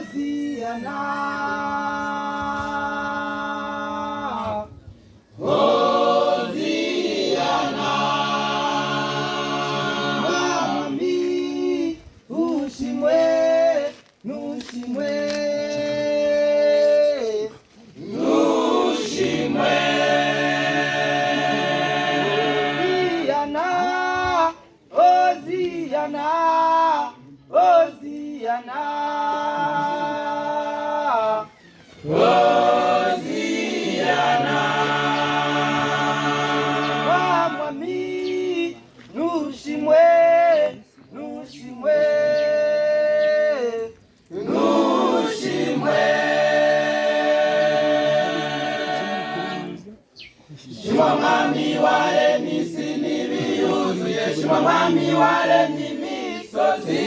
Hosiana, Hosiana, Mwami ushimwe, nushimwe, nushimwe. Hosiana, Hosiana, Hosiana, Mwami nushimwe, nushimwe, nushimwe. Shima mwami waremye isi n'ibiyuzuye, shima mwami waremye imisozi,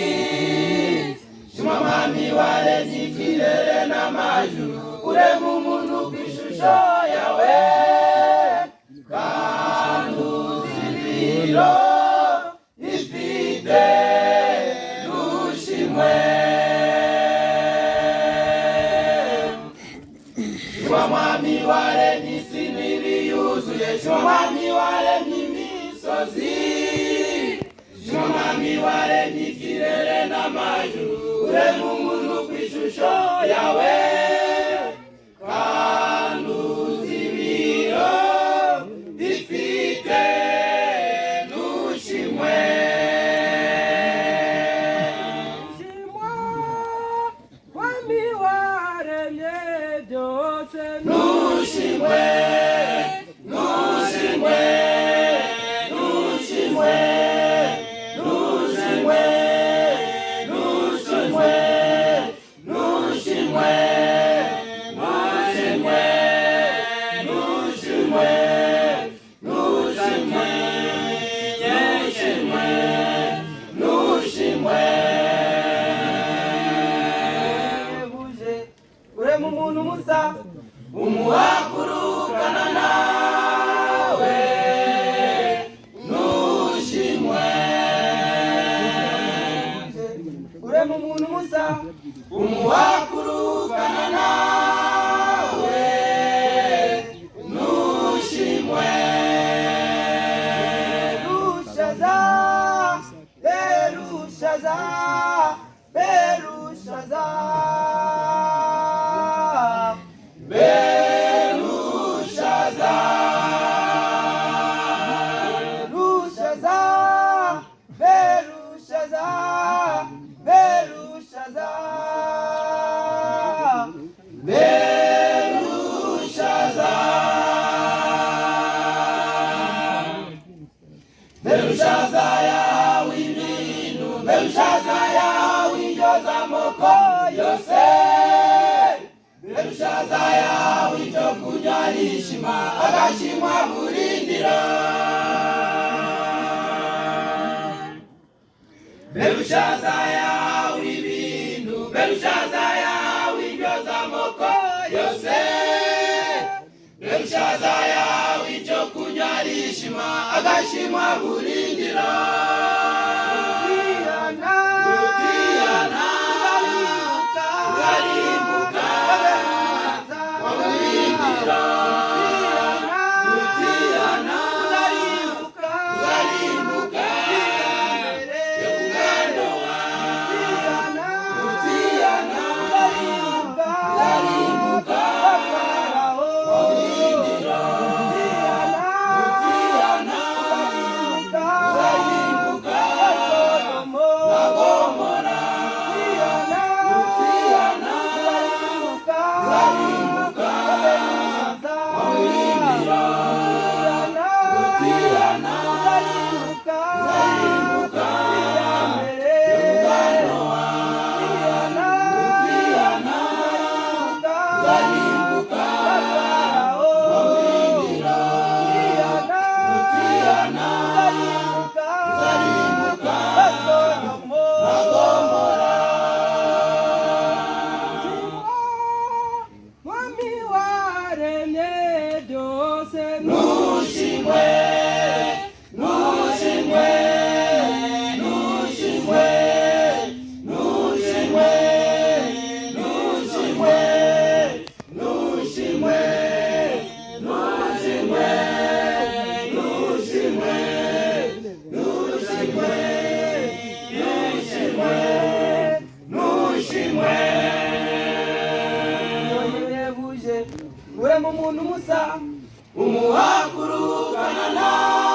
shima mwami waremye ikirere n'amajuru, urema umuntu kw'ishusho yawe, kandi uzi ibiro ifite, nushimwe. Shima mwami waremye isi n'ibiyuzuye, shima mwami waremye imisozi, shima mwami waremye ikirere n'amajuru, urema umuntu kw'ishusho yawe, kandi uzi ibiro ifite, nushimwe. Shimwa mwami waremye byose, nushimwe, nushimwe, nushimwe, nushimwe, nushimwe, nushimwe, nushimwe, nushimwe, nushimwe, nushimwe, nushimwe. Buje urema umuntu musa, umuhagurukana nawe, nushimwe. Urema umuntu musa, umuhagurukana nawe, nushimwe. Berushaza, Berushaza, Berushaza, Berushaza, Berushaza, Berushaza, Berushaza, Berushaza, Berushaza yawe ibintu, Berushaza yawe indyo z'amoko yose, Berushaza yawe ibyo kurya nishima, agashimwa burindira. Berushaza yawe ibintu, Berushaza yawe indyo z'amoko yose, Berushaza yawe icyo kurya nishima, agashimwa burindira. Uzarimbuka, waburindira. Utiyana, uzarimbuka, yo kugandowa. Utiyana, uzarimbuka, waburindira. Utiyana, uzarimbuka, umuntu musa umuhakurukana nawe